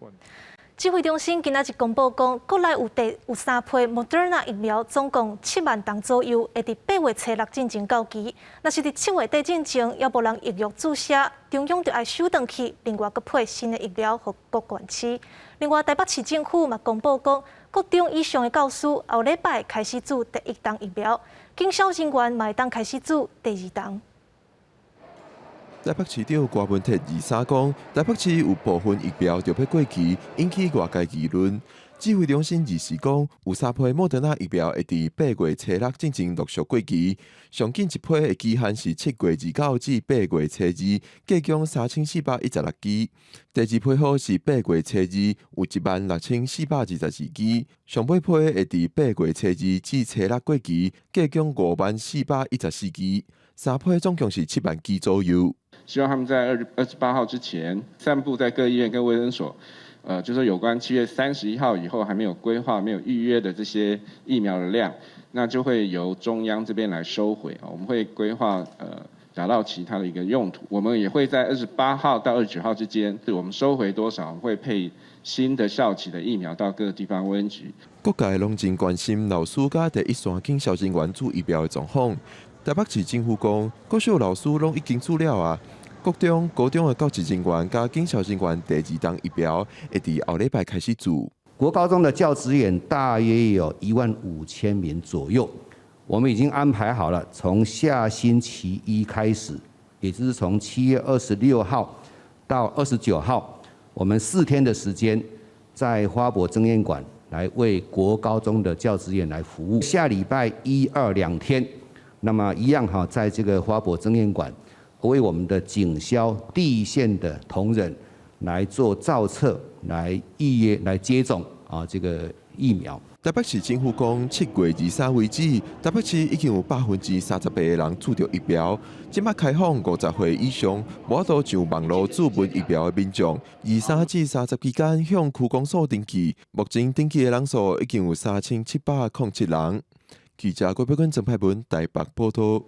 湾。指挥中心今仔日公布讲，国内有3批 Moderna 疫苗，总共7万剂左右，会伫8月初6进行到期。若是伫7月底进前，要无人预约注射，中央就要收回去，另外搁配新的疫苗予各县市。另外，台北市政府嘛公布讲，国中以上的教师后礼拜开始注第1档疫苗，警校人员嘛会当开始注第2档。 台北市长郭文铁23讲，台北市有部分疫苗就要过期，引起外界议论。指挥中心24讲，有3批莫德纳疫苗会伫8月初6进行陆续过期，上近一批的期限是7月29至8月初2，计共3416支；第2批号是8月初2，有16424支；上尾批会伫8月初2至初6过期，计共54414支。3批总共是7万支左右。 希望他们在28号之前散布在各医院跟卫生所，就是有关7月31号以后还没有规划、没有预约的这些疫苗的量，那就会由中央这边来收回我们会规划达到其他的一个用途。我们也会在28号到29号之间，我们收回多少，会配新的效期的疫苗到各个地方卫生局。各界拢真关心老师甲第一线警校人员注疫苗的状况。台北市政府讲，各校老师拢已经注了啊。 国中、高中的教职人员加警校人员第2档疫苗会伫后礼拜开始注。国高中的教职员大约有15000名左右，我们已经安排好了，从下星期一开始，也就是从7月26号到29号，我们4天的时间，在花博争验馆来为国高中的教职员来服务。下礼拜1、2、2天，那么一样在这个花博争验馆。 为我们的警消第一线的同仁来做造册、来预约、来接种这个疫苗。台北市政府讲，7月23为止，台北市已经有38%的人注到疫苗。即摆开放50岁以上，无法度上网络注文疫苗的民众，23至30期间向区公所登记。目前登记的人数已经有3707人。记者郭标根、郑派文台北报道。